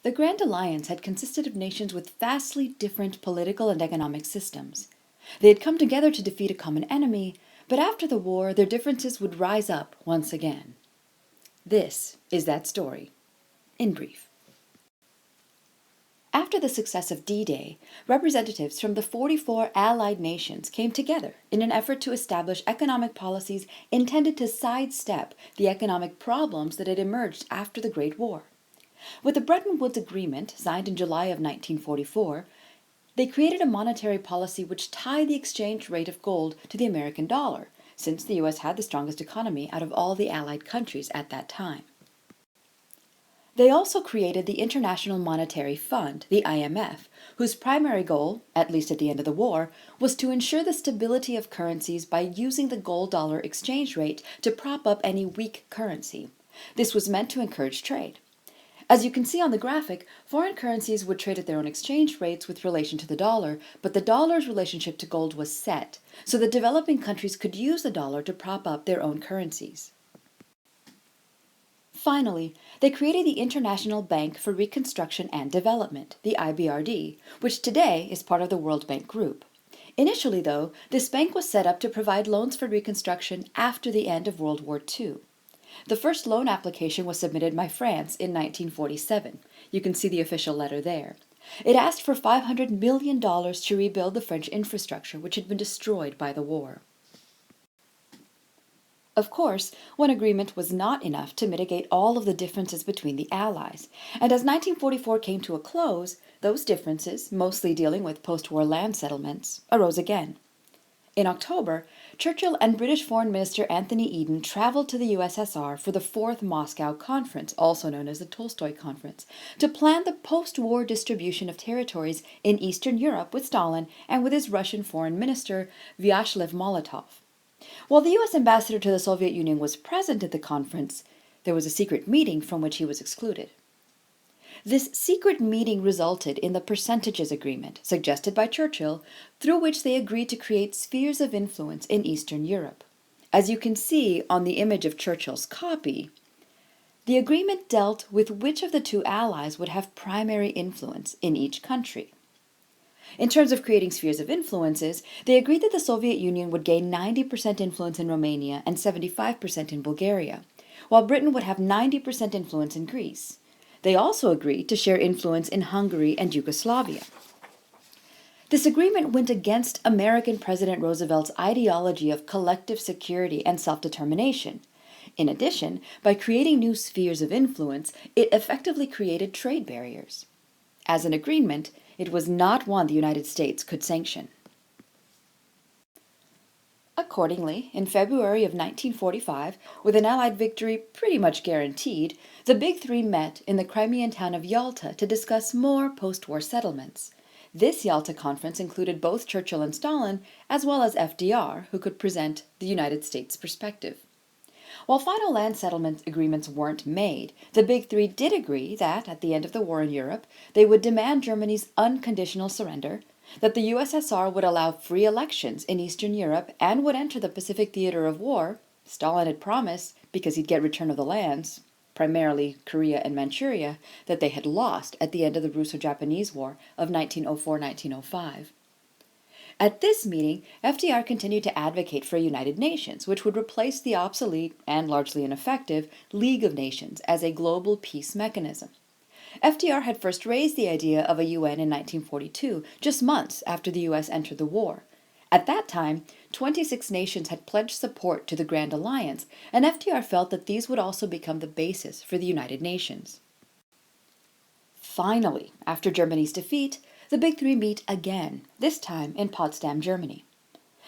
The Grand Alliance had consisted of nations with vastly different political and economic systems. They had come together to defeat a common enemy, but after the war, their differences would rise up once again. This is that story, in brief. After the success of D-Day, representatives from the 44 Allied nations came together in an effort to establish economic policies intended to sidestep the economic problems that had emerged after the Great War. With the Bretton Woods Agreement, signed in July of 1944, they created a monetary policy which tied the exchange rate of gold to the American dollar, since the U.S. had the strongest economy out of all the Allied countries at that time. They also created the International Monetary Fund, the IMF, whose primary goal, at least at the end of the war, was to ensure the stability of currencies by using the gold-dollar exchange rate to prop up any weak currency. This was meant to encourage trade. As you can see on the graphic, foreign currencies would trade at their own exchange rates with relation to the dollar, but the dollar's relationship to gold was set, so that developing countries could use the dollar to prop up their own currencies. Finally, they created the International Bank for Reconstruction and Development, the IBRD, which today is part of the World Bank Group. Initially, though, this bank was set up to provide loans for reconstruction after the end of World War II. The first loan application was submitted by France in 1947. You can see the official letter there. It asked for $500 million to rebuild the French infrastructure, which had been destroyed by the war. Of course, one agreement was not enough to mitigate all of the differences between the Allies, and as 1944 came to a close, those differences, mostly dealing with post-war land settlements, arose again. In October, Churchill and British Foreign Minister Anthony Eden traveled to the USSR for the Fourth Moscow Conference, also known as the Tolstoy Conference, to plan the post-war distribution of territories in Eastern Europe with Stalin and with his Russian Foreign Minister Vyacheslav Molotov. While the U.S. ambassador to the Soviet Union was present at the conference, there was a secret meeting from which he was excluded. This secret meeting resulted in the Percentages Agreement, suggested by Churchill, through which they agreed to create spheres of influence in Eastern Europe. As you can see on the image of Churchill's copy, the agreement dealt with which of the two allies would have primary influence in each country. In terms of creating spheres of influences, they agreed that the Soviet Union would gain 90% influence in Romania and 75% in Bulgaria, while Britain would have 90% influence in Greece. They also agreed to share influence in Hungary and Yugoslavia. This agreement went against American President Roosevelt's ideology of collective security and self-determination. In addition, by creating new spheres of influence, it effectively created trade barriers. As an agreement, it was not one the United States could sanction. Accordingly, in February of 1945, with an Allied victory pretty much guaranteed, the Big Three met in the Crimean town of Yalta to discuss more post-war settlements. This Yalta conference included both Churchill and Stalin, as well as FDR, who could present the United States perspective. While final land settlement agreements weren't made, the Big Three did agree that, at the end of the war in Europe, they would demand Germany's unconditional surrender, that the USSR would allow free elections in Eastern Europe and would enter the Pacific theater of war. Stalin had promised, because he'd get return of the lands, primarily Korea and Manchuria, that they had lost at the end of the Russo-Japanese War of 1904-1905. At this meeting, FDR continued to advocate for a United Nations, which would replace the obsolete and largely ineffective League of Nations as a global peace mechanism. FDR had first raised the idea of a UN in 1942, just months after the U.S. entered the war. At that time, 26 nations had pledged support to the Grand Alliance, and FDR felt that these would also become the basis for the United Nations. Finally, after Germany's defeat, the Big Three meet again, this time in Potsdam, Germany.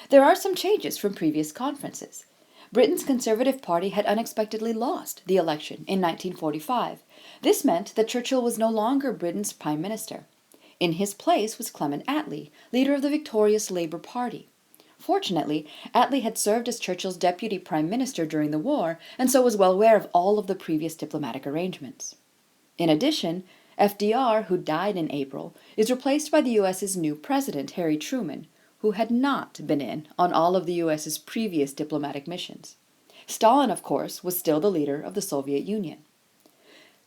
There are some changes from previous conferences. Britain's Conservative Party had unexpectedly lost the election in 1945. This meant that Churchill was no longer Britain's Prime Minister. In his place was Clement Attlee, leader of the victorious Labour Party. Fortunately, Attlee had served as Churchill's deputy Prime Minister during the war, and so was well aware of all of the previous diplomatic arrangements. In addition, FDR, who died in April, is replaced by the U.S.'s new president, Harry Truman, who had not been in on all of the U.S.'s previous diplomatic missions. Stalin, of course, was still the leader of the Soviet Union.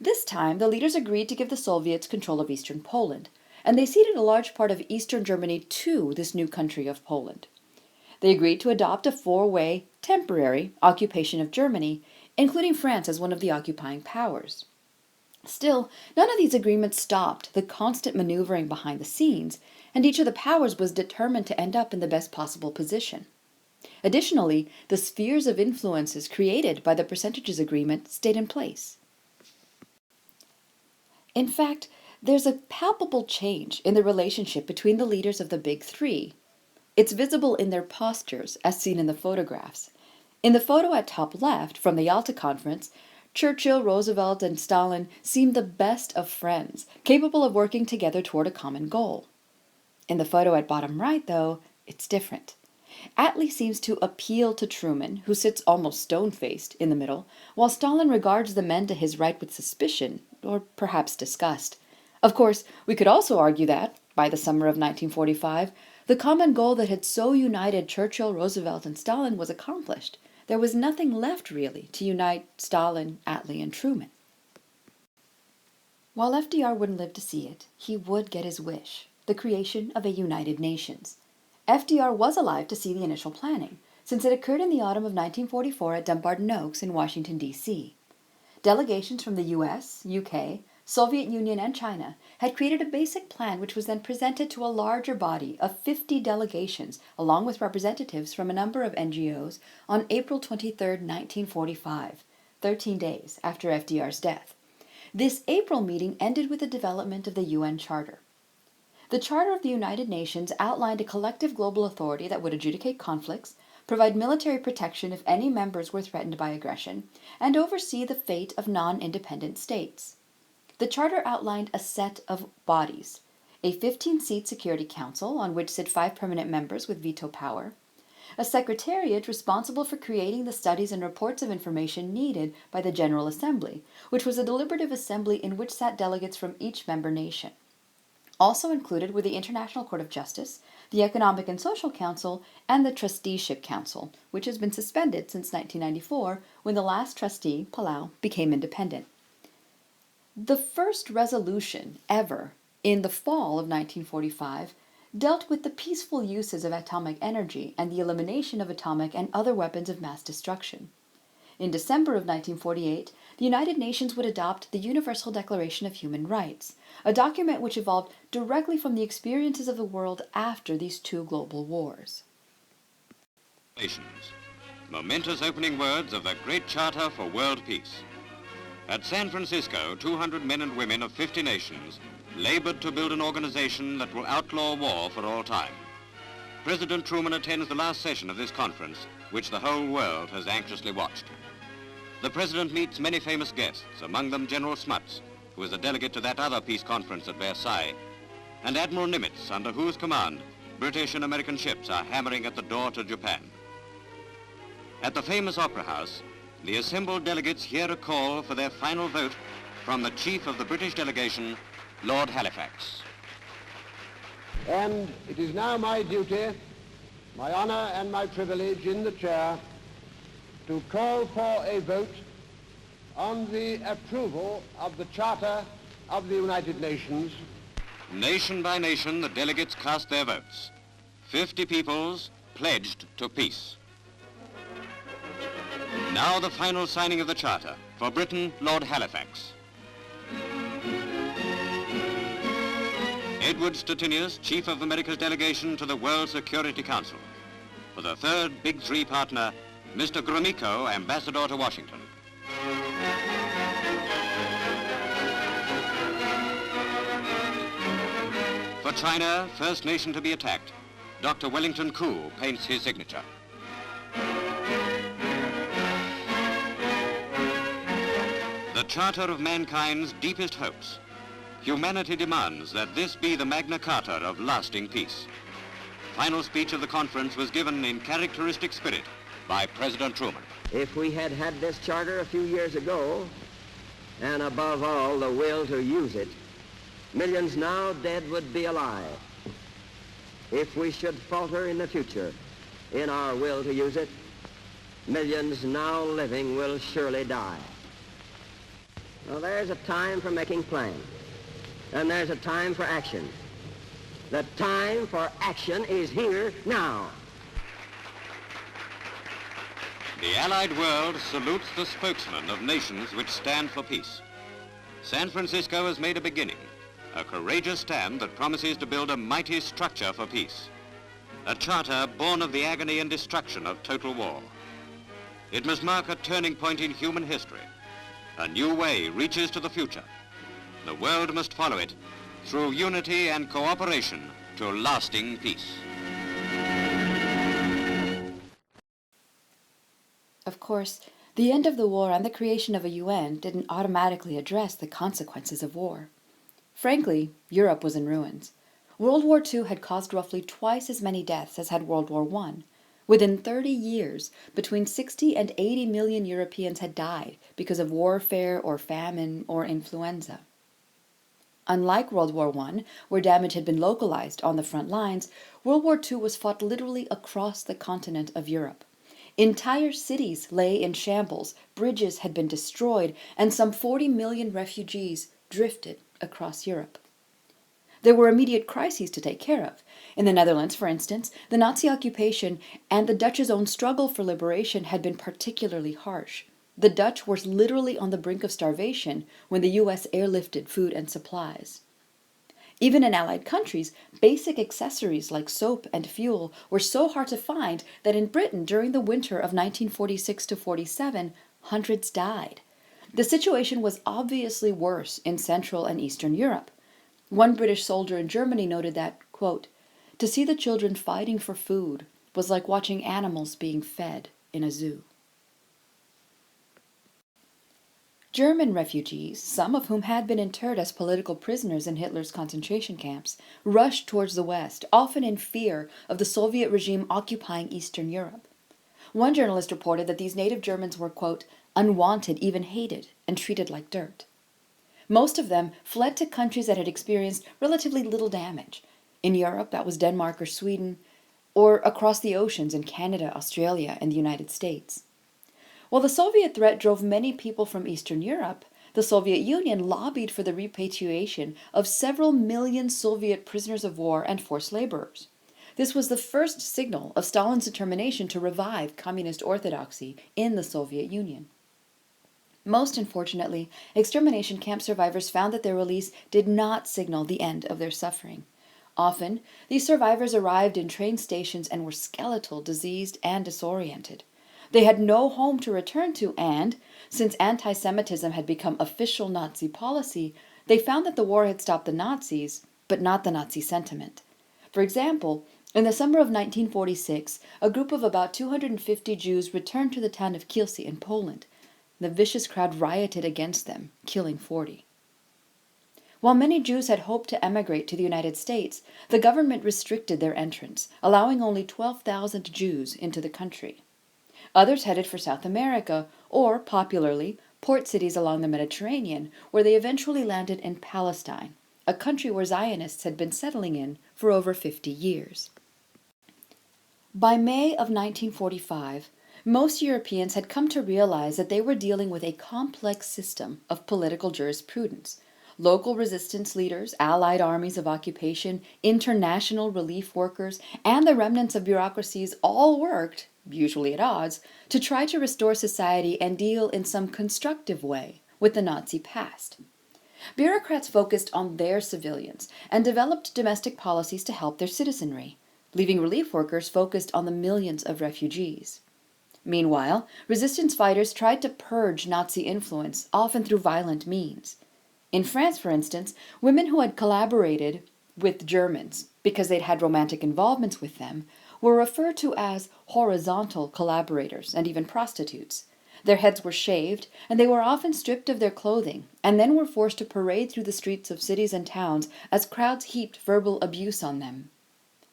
This time, the leaders agreed to give the Soviets control of eastern Poland, and they ceded a large part of eastern Germany to this new country of Poland. They agreed to adopt a four-way, temporary occupation of Germany, including France as one of the occupying powers. Still, none of these agreements stopped the constant maneuvering behind the scenes, and each of the powers was determined to end up in the best possible position. Additionally, the spheres of influences created by the percentages agreement stayed in place. In fact, there's a palpable change in the relationship between the leaders of the Big Three. It's visible in their postures, as seen in the photographs. In the photo at top left, from the Yalta Conference, Churchill, Roosevelt, and Stalin seem the best of friends, capable of working together toward a common goal. In the photo at bottom right, though, it's different. Attlee seems to appeal to Truman, who sits almost stone-faced in the middle, while Stalin regards the men to his right with suspicion, or perhaps disgust. Of course, we could also argue that, by the summer of 1945, the common goal that had so united Churchill, Roosevelt, and Stalin was accomplished. There was nothing left, really, to unite Stalin, Attlee, and Truman. While FDR wouldn't live to see it, he would get his wish, the creation of a United Nations. FDR was alive to see the initial planning, since it occurred in the autumn of 1944 at Dumbarton Oaks in Washington, D.C. Delegations from the U.S., U.K., Soviet Union, and China had created a basic plan which was then presented to a larger body of 50 delegations, along with representatives from a number of NGOs, on April 23, 1945, 13 days after FDR's death. This April meeting ended with the development of the UN Charter. The Charter of the United Nations outlined a collective global authority that would adjudicate conflicts, provide military protection if any members were threatened by aggression, and oversee the fate of non-independent states. The Charter outlined a set of bodies: a 15-seat Security Council, on which sit 5 permanent members with veto power, a Secretariat responsible for creating the studies and reports of information needed by the General Assembly, which was a deliberative assembly in which sat delegates from each member nation. Also included were the International Court of Justice, the Economic and Social Council, and the Trusteeship Council, which has been suspended since 1994, when the last trustee, Palau, became independent. The first resolution ever, in the fall of 1945, dealt with the peaceful uses of atomic energy and the elimination of atomic and other weapons of mass destruction. In December of 1948, the United Nations would adopt the Universal Declaration of Human Rights, a document which evolved directly from the experiences of the world after these 2 global wars. Momentous opening words of the Great Charter for World Peace. At San Francisco, 200 men and women of 50 nations labored to build an organization that will outlaw war for all time. President Truman attends the last session of this conference, which the whole world has anxiously watched. The President meets many famous guests, among them General Smuts, who is a delegate to that other peace conference at Versailles, and Admiral Nimitz, under whose command British and American ships are hammering at the door to Japan. At the famous Opera House, the assembled delegates hear a call for their final vote from the chief of the British delegation, Lord Halifax. And it is now my duty, my honor and my privilege in the chair to call for a vote on the approval of the Charter of the United Nations. Nation by nation, the delegates cast their votes. 50 peoples pledged to peace. Now the final signing of the Charter. For Britain, Lord Halifax. Edward Stettinius, Chief of America's delegation to the World Security Council. For the third Big Three partner, Mr. Gromyko, Ambassador to Washington. For China, first nation to be attacked, Dr. Wellington Koo paints his signature. The Charter of mankind's deepest hopes. Humanity demands that this be the Magna Carta of lasting peace. Final speech of the conference was given in characteristic spirit by President Truman. If we had had this charter a few years ago, and above all the will to use it, millions now dead would be alive. If we should falter in the future in our will to use it, millions now living will surely die. Well, there's a time for making plans, and there's a time for action. The time for action is here now. The Allied world salutes the spokesmen of nations which stand for peace. San Francisco has made a beginning, a courageous stand that promises to build a mighty structure for peace. A charter born of the agony and destruction of total war. It must mark a turning point in human history. A new way reaches to the future. The world must follow it through unity and cooperation to lasting peace. Of course, the end of the war and the creation of a UN didn't automatically address the consequences of war. Frankly, Europe was in ruins. World War II had caused roughly twice as many deaths as had World War I. Within 30 years, between 60 and 80 million Europeans had died because of warfare or famine or influenza. Unlike World War I, where damage had been localized on the front lines, World War II was fought literally across the continent of Europe. Entire cities lay in shambles, bridges had been destroyed, and some 40 million refugees drifted across Europe. There were immediate crises to take care of. In the Netherlands, for instance, the Nazi occupation and the Dutch's own struggle for liberation had been particularly harsh. The Dutch were literally on the brink of starvation when the U.S. airlifted food and supplies. Even in Allied countries, basic accessories like soap and fuel were so hard to find that in Britain during the winter of 1946 to 47, hundreds died. The situation was obviously worse in Central and Eastern Europe. One British soldier in Germany noted that, quote, "To see the children fighting for food was like watching animals being fed in a zoo." German refugees, some of whom had been interred as political prisoners in Hitler's concentration camps, rushed towards the West, often in fear of the Soviet regime occupying Eastern Europe. One journalist reported that these native Germans were, quote, "unwanted, even hated, and treated like dirt." Most of them fled to countries that had experienced relatively little damage. In Europe, that was Denmark or Sweden, or across the oceans in Canada, Australia, and the United States. While the Soviet threat drove many people from Eastern Europe, the Soviet Union lobbied for the repatriation of several million Soviet prisoners of war and forced laborers. This was the first signal of Stalin's determination to revive communist orthodoxy in the Soviet Union. Most unfortunately, extermination camp survivors found that their release did not signal the end of their suffering. Often, these survivors arrived in train stations and were skeletal, diseased, and disoriented. They had no home to return to, and, since anti-Semitism had become official Nazi policy, they found that the war had stopped the Nazis, but not the Nazi sentiment. For example, in the summer of 1946, a group of about 250 Jews returned to the town of Kielce in Poland. The vicious crowd rioted against them, killing 40. While many Jews had hoped to emigrate to the United States, the government restricted their entrance, allowing only 12,000 Jews into the country. Others headed for South America, or, popularly, port cities along the Mediterranean, where they eventually landed in Palestine, a country where Zionists had been settling in for over 50 years. By May of 1945, most Europeans had come to realize that they were dealing with a complex system of political jurisprudence. Local resistance leaders, allied armies of occupation, international relief workers, and the remnants of bureaucracies all worked, usually at odds, to try to restore society and deal in some constructive way with the Nazi past. Bureaucrats focused on their civilians and developed domestic policies to help their citizenry, leaving relief workers focused on the millions of refugees. Meanwhile, resistance fighters tried to purge Nazi influence, often through violent means. In France, for instance, women who had collaborated with Germans because they'd had romantic involvements with them were referred to as horizontal collaborators and even prostitutes. Their heads were shaved, and they were often stripped of their clothing, and then were forced to parade through the streets of cities and towns as crowds heaped verbal abuse on them.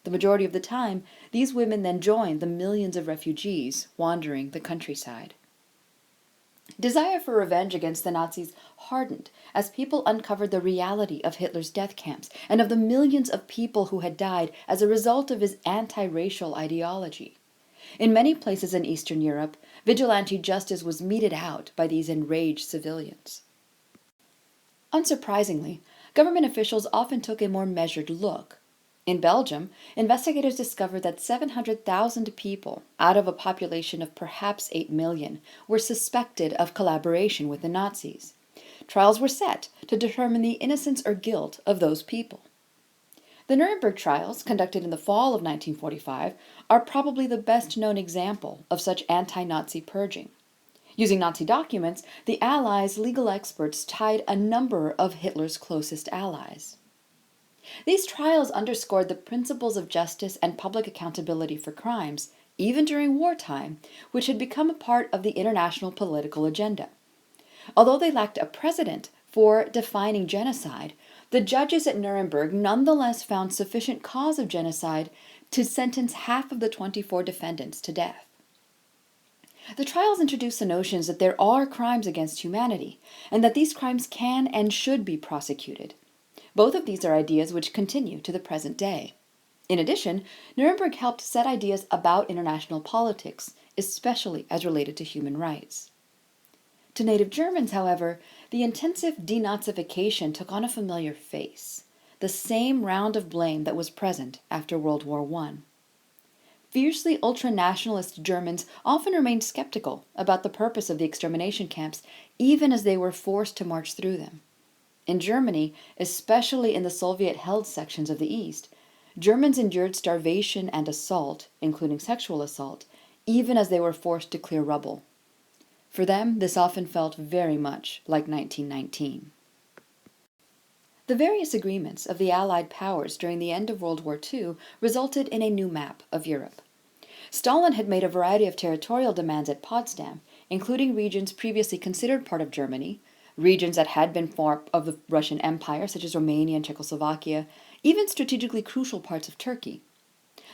The majority of the time, these women then joined the millions of refugees wandering the countryside. Desire for revenge against the Nazis hardened as people uncovered the reality of Hitler's death camps and of the millions of people who had died as a result of his anti-racial ideology. In many places in Eastern Europe, vigilante justice was meted out by these enraged civilians. Unsurprisingly, government officials often took a more measured look. In Belgium, investigators discovered that 700,000 people, out of a population of perhaps 8 million, were suspected of collaboration with the Nazis. Trials were set to determine the innocence or guilt of those people. The Nuremberg trials, conducted in the fall of 1945, are probably the best known example of such anti-Nazi purging. Using Nazi documents, the Allies' legal experts tried a number of Hitler's closest allies. These trials underscored the principles of justice and public accountability for crimes, even during wartime, which had become a part of the international political agenda. Although they lacked a precedent for defining genocide, the judges at Nuremberg nonetheless found sufficient cause of genocide to sentence half of the 24 defendants to death. The trials introduced the notions that there are crimes against humanity, and that these crimes can and should be prosecuted. Both of these are ideas which continue to the present day. In addition, Nuremberg helped set ideas about international politics, especially as related to human rights. To native Germans, however, the intensive denazification took on a familiar face, the same round of blame that was present after World War I. Fiercely ultra-nationalist Germans often remained skeptical about the purpose of the extermination camps, even as they were forced to march through them. In Germany, especially in the Soviet-held sections of the East, Germans endured starvation and assault, including sexual assault, even as they were forced to clear rubble. For them, this often felt very much like 1919. The various agreements of the Allied powers during the end of World War II resulted in a new map of Europe. Stalin had made a variety of territorial demands at Potsdam, including regions previously considered part of Germany, regions that had been part of the Russian Empire, such as Romania and Czechoslovakia, even strategically crucial parts of Turkey.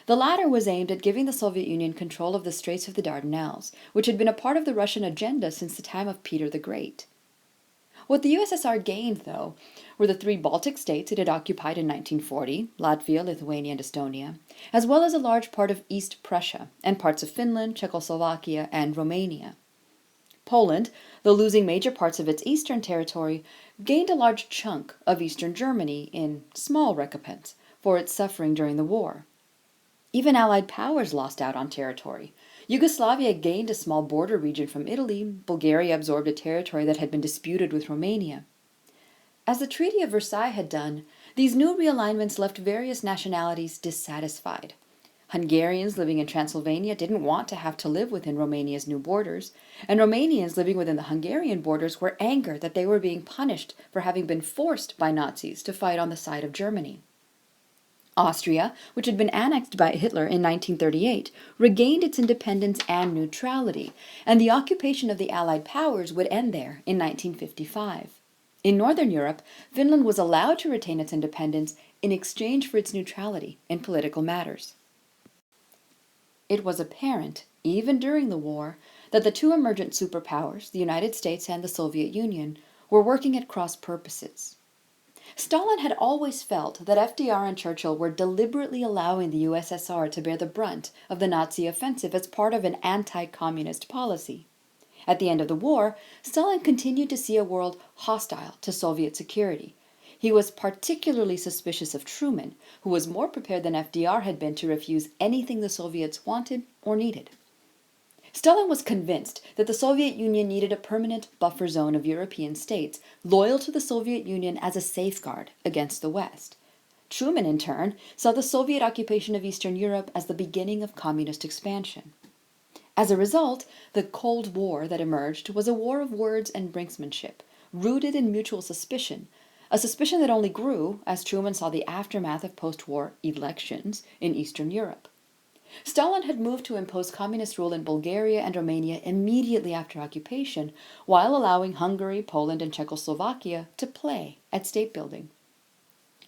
The latter was aimed at giving the Soviet Union control of the Straits of the Dardanelles, which had been a part of the Russian agenda since the time of Peter the Great. What the USSR gained, though, were the 3 Baltic states it had occupied in 1940, Latvia, Lithuania, and Estonia, as well as a large part of East Prussia and parts of Finland, Czechoslovakia, and Romania. Poland, though losing major parts of its eastern territory, gained a large chunk of eastern Germany in small recompense for its suffering during the war. Even Allied powers lost out on territory. Yugoslavia gained a small border region from Italy. Bulgaria absorbed a territory that had been disputed with Romania. As the Treaty of Versailles had done, these new realignments left various nationalities dissatisfied. Hungarians living in Transylvania didn't want to have to live within Romania's new borders, and Romanians living within the Hungarian borders were angered that they were being punished for having been forced by Nazis to fight on the side of Germany. Austria, which had been annexed by Hitler in 1938, regained its independence and neutrality, and the occupation of the Allied powers would end there in 1955. In Northern Europe, Finland was allowed to retain its independence in exchange for its neutrality in political matters. It was apparent, even during the war, that the 2 emergent superpowers, the United States and the Soviet Union, were working at cross purposes. Stalin had always felt that FDR and Churchill were deliberately allowing the USSR to bear the brunt of the Nazi offensive as part of an anti-communist policy. At the end of the war, Stalin continued to see a world hostile to Soviet security. He was particularly suspicious of Truman, who was more prepared than FDR had been to refuse anything the Soviets wanted or needed. Stalin was convinced that the Soviet Union needed a permanent buffer zone of European states, loyal to the Soviet Union as a safeguard against the West. Truman, in turn, saw the Soviet occupation of Eastern Europe as the beginning of communist expansion. As a result, the Cold War that emerged was a war of words and brinksmanship, rooted in mutual suspicion, a suspicion that only grew as Truman saw the aftermath of post-war elections in Eastern Europe. Stalin had moved to impose communist rule in Bulgaria and Romania immediately after occupation, while allowing Hungary, Poland, and Czechoslovakia to play at state building.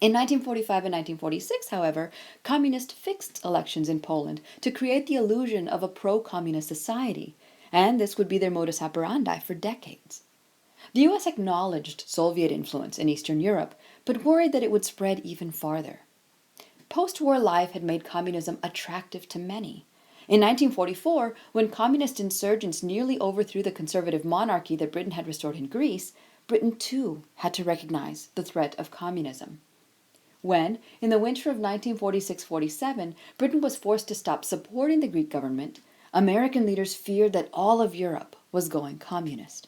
In 1945 and 1946, however, communists fixed elections in Poland to create the illusion of a pro-communist society, and this would be their modus operandi for decades. The U.S. acknowledged Soviet influence in Eastern Europe, but worried that it would spread even farther. Post-war life had made communism attractive to many. In 1944, when communist insurgents nearly overthrew the conservative monarchy that Britain had restored in Greece, Britain too had to recognize the threat of communism. When, in the winter of 1946-47, Britain was forced to stop supporting the Greek government, American leaders feared that all of Europe was going communist.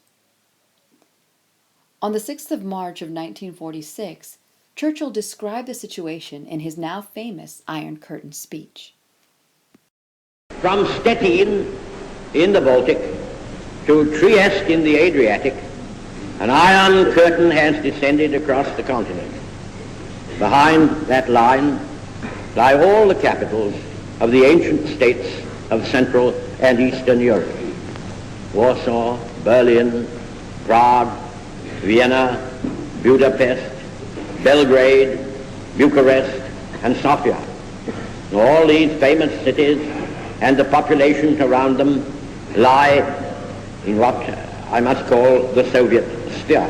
On the 6th of March of 1946, Churchill described the situation in his now famous Iron Curtain speech. From Stettin in the Baltic to Trieste in the Adriatic, an iron curtain has descended across the continent. Behind that line lie all the capitals of the ancient states of Central and Eastern Europe: Warsaw, Berlin, Prague, Vienna, Budapest, Belgrade, Bucharest, and Sofia. All these famous cities and the populations around them lie in what I must call the Soviet sphere.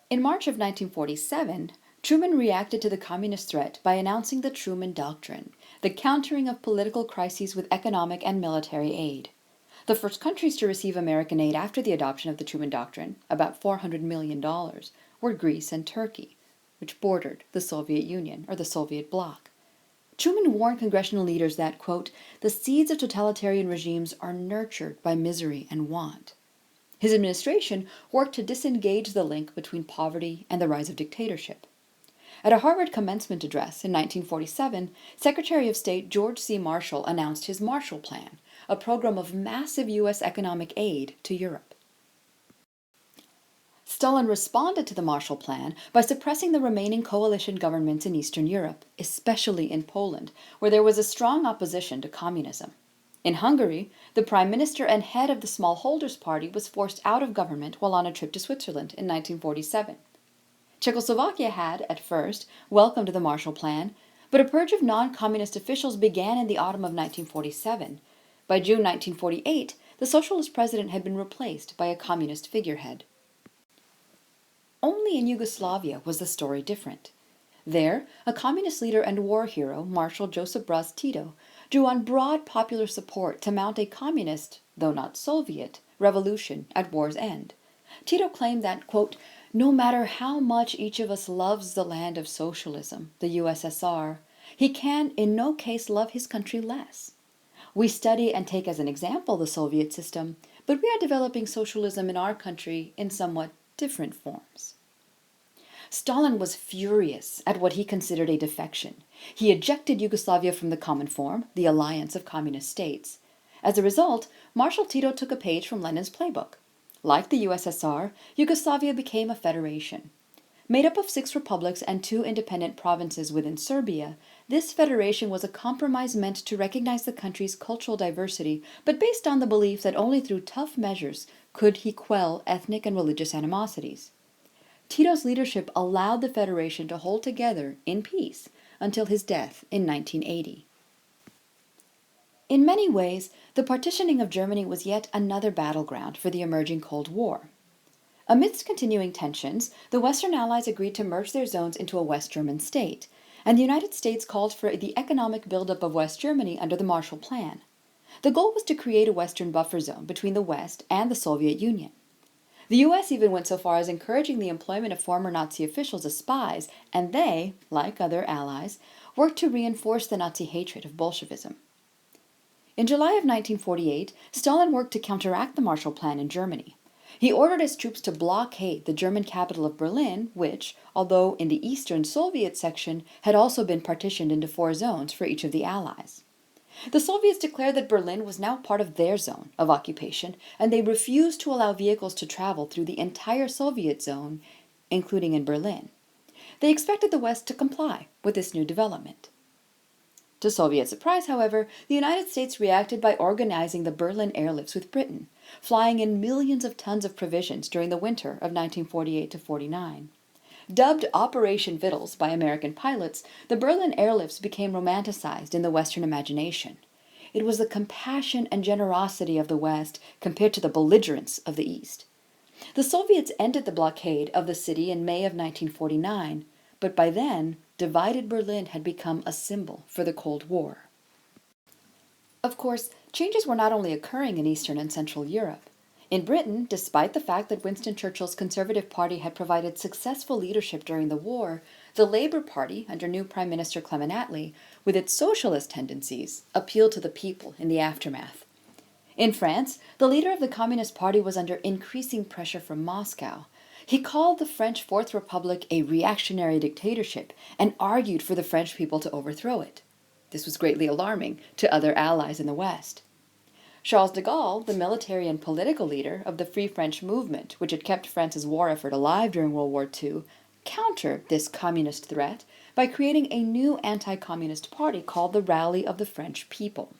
In March of 1947, Truman reacted to the communist threat by announcing the Truman Doctrine, the countering of political crises with economic and military aid. The first countries to receive American aid after the adoption of the Truman Doctrine, about $400 million, were Greece and Turkey, which bordered the Soviet Union, or the Soviet bloc. Truman warned congressional leaders that, quote, the seeds of totalitarian regimes are nurtured by misery and want. His administration worked to disengage the link between poverty and the rise of dictatorship. At a Harvard commencement address in 1947, Secretary of State George C. Marshall announced his Marshall Plan, a program of massive U.S. economic aid to Europe. Stalin responded to the Marshall Plan by suppressing the remaining coalition governments in Eastern Europe, especially in Poland, where there was a strong opposition to communism. In Hungary, the prime minister and head of the Smallholders Party was forced out of government while on a trip to Switzerland in 1947. Czechoslovakia had, at first, welcomed the Marshall Plan, but a purge of non-communist officials began in the autumn of 1947. By June 1948, the socialist president had been replaced by a communist figurehead. Only in Yugoslavia was the story different. There, a communist leader and war hero, Marshal Josip Broz Tito, drew on broad popular support to mount a communist, though not Soviet, revolution at war's end. Tito claimed that, quote, no matter how much each of us loves the land of socialism, the USSR, he can in no case love his country less. We study and take as an example the Soviet system, but we are developing socialism in our country in somewhat different forms. Stalin was furious at what he considered a defection. He ejected Yugoslavia from the Common Form, the alliance of communist states. As a result, Marshal Tito took a page from Lenin's playbook. Like the USSR, Yugoslavia became a federation. Made up of 6 republics and 2 independent provinces within Serbia, this federation was a compromise meant to recognize the country's cultural diversity, but based on the belief that only through tough measures could he quell ethnic and religious animosities. Tito's leadership allowed the federation to hold together in peace until his death in 1980. In many ways, the partitioning of Germany was yet another battleground for the emerging Cold War. Amidst continuing tensions, the Western Allies agreed to merge their zones into a West German state, and the United States called for the economic buildup of West Germany under the Marshall Plan. The goal was to create a Western buffer zone between the West and the Soviet Union. The U.S. even went so far as encouraging the employment of former Nazi officials as spies, and they, like other allies, worked to reinforce the Nazi hatred of Bolshevism. In July of 1948, Stalin worked to counteract the Marshall Plan in Germany. He ordered his troops to blockade the German capital of Berlin, which, although in the Eastern Soviet section, had also been partitioned into 4 zones for each of the Allies. The Soviets declared that Berlin was now part of their zone of occupation, and they refused to allow vehicles to travel through the entire Soviet zone, including in Berlin. They expected the West to comply with this new development. To Soviet surprise, however, the United States reacted by organizing the Berlin airlifts with Britain, flying in millions of tons of provisions during the winter of 1948-49. Dubbed Operation Vittles by American pilots, the Berlin airlifts became romanticized in the Western imagination. It was the compassion and generosity of the West compared to the belligerence of the East. The Soviets ended the blockade of the city in May of 1949, but by then, divided Berlin had become a symbol for the Cold War. Of course, changes were not only occurring in Eastern and Central Europe. In Britain, despite the fact that Winston Churchill's Conservative Party had provided successful leadership during the war, the Labour Party, under new Prime Minister Clement Attlee, with its socialist tendencies, appealed to the people in the aftermath. In France, the leader of the Communist Party was under increasing pressure from Moscow. He called the French Fourth Republic a reactionary dictatorship and argued for the French people to overthrow it. This was greatly alarming to other allies in the West. Charles de Gaulle, the military and political leader of the Free French movement, which had kept France's war effort alive during World War II, countered this communist threat by creating a new anti-communist party called the Rally of the French People.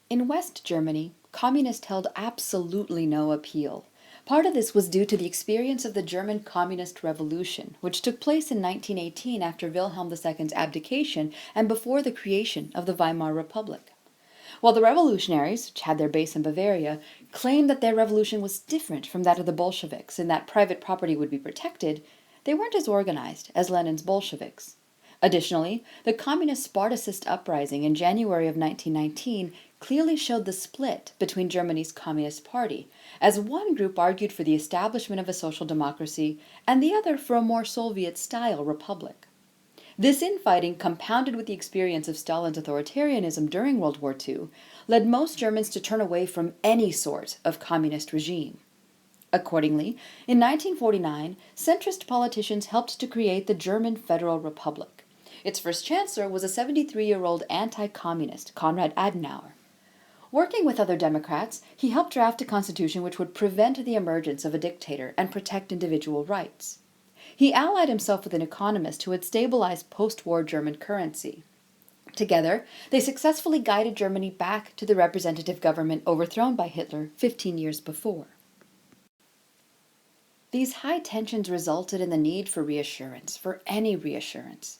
In West Germany, communists held absolutely no appeal. Part of this was due to the experience of the German Communist Revolution, which took place in 1918 after Wilhelm II's abdication and before the creation of the Weimar Republic. While the revolutionaries, which had their base in Bavaria, claimed that their revolution was different from that of the Bolsheviks in that private property would be protected, they weren't as organized as Lenin's Bolsheviks. Additionally, the communist Spartacist uprising in January of 1919 clearly showed the split between Germany's Communist Party, as one group argued for the establishment of a social democracy and the other for a more Soviet-style republic. This infighting, compounded with the experience of Stalin's authoritarianism during World War II, led most Germans to turn away from any sort of communist regime. Accordingly, in 1949, centrist politicians helped to create the German Federal Republic. Its first chancellor was a 73-year-old anti-communist, Konrad Adenauer. Working with other Democrats, he helped draft a constitution which would prevent the emergence of a dictator and protect individual rights. He allied himself with an economist who had stabilized post-war German currency. Together, they successfully guided Germany back to the representative government overthrown by Hitler 15 years before. These high tensions resulted in the need for reassurance, for any reassurance.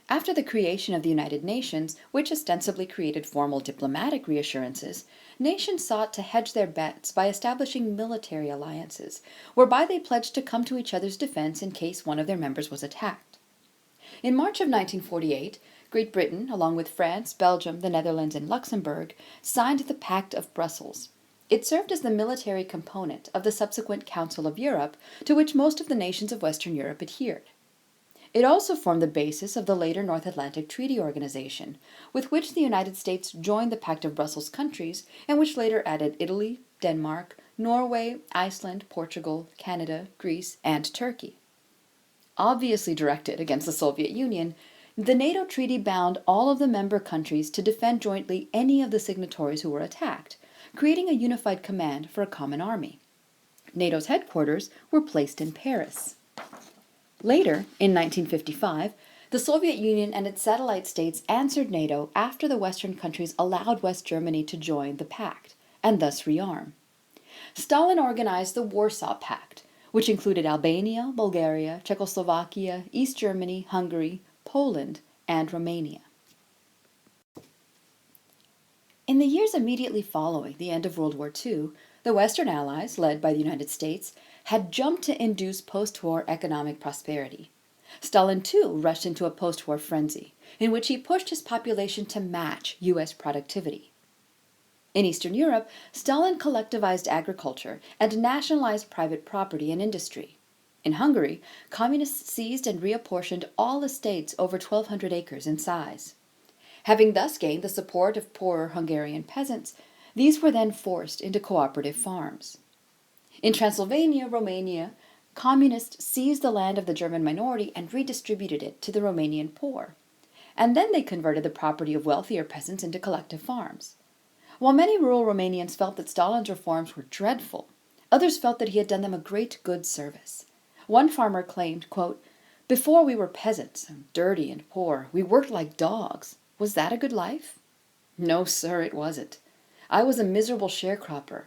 After the creation of the United Nations, which ostensibly created formal diplomatic reassurances, nations sought to hedge their bets by establishing military alliances, whereby they pledged to come to each other's defense in case one of their members was attacked. In March of 1948, Great Britain, along with France, Belgium, the Netherlands, and Luxembourg, signed the Pact of Brussels. It served as the military component of the subsequent Council of Europe, to which most of the nations of Western Europe adhered. It also formed the basis of the later North Atlantic Treaty Organization, with which the United States joined the Pact of Brussels countries, and which later added Italy, Denmark, Norway, Iceland, Portugal, Canada, Greece, and Turkey. Obviously directed against the Soviet Union, the NATO treaty bound all of the member countries to defend jointly any of the signatories who were attacked, creating a unified command for a common army. NATO's headquarters were placed in Paris. Later, in 1955, the Soviet Union and its satellite states answered NATO after the Western countries allowed West Germany to join the Pact, and thus rearm. Stalin organized the Warsaw Pact, which included Albania, Bulgaria, Czechoslovakia, East Germany, Hungary, Poland, and Romania. In the years immediately following the end of World War II, the Western Allies, led by the United States, had jumped to induce post-war economic prosperity. Stalin, too, rushed into a post-war frenzy, in which he pushed his population to match U.S. productivity. In Eastern Europe, Stalin collectivized agriculture and nationalized private property and industry. In Hungary, communists seized and reapportioned all estates over 1,200 acres in size. Having thus gained the support of poorer Hungarian peasants, these were then forced into cooperative farms. In Transylvania, Romania, communists seized the land of the German minority and redistributed it to the Romanian poor. And then they converted the property of wealthier peasants into collective farms. While many rural Romanians felt that Stalin's reforms were dreadful, others felt that he had done them a great good service. One farmer claimed, quote, "Before we were peasants, dirty and poor, we worked like dogs. Was that a good life? No, sir, it wasn't. I was a miserable sharecropper.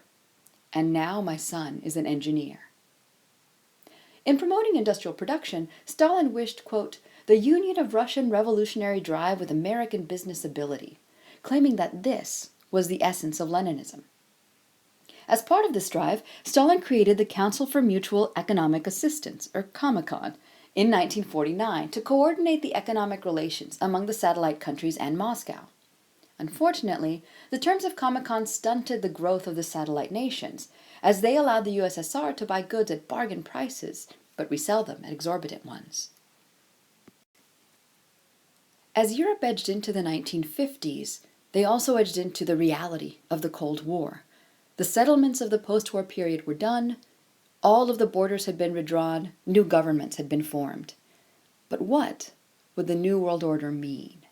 And now my son is an engineer." In promoting industrial production, Stalin wished, quote, "the union of Russian revolutionary drive with American business ability," claiming that this was the essence of Leninism. As part of this drive, Stalin created the Council for Mutual Economic Assistance, or Comecon, in 1949 to coordinate the economic relations among the satellite countries and Moscow. Unfortunately, the terms of Comecon stunted the growth of the satellite nations, as they allowed the USSR to buy goods at bargain prices, but resell them at exorbitant ones. As Europe edged into the 1950s, they also edged into the reality of the Cold War. The settlements of the post-war period were done, all of the borders had been redrawn, new governments had been formed. But what would the New World Order mean?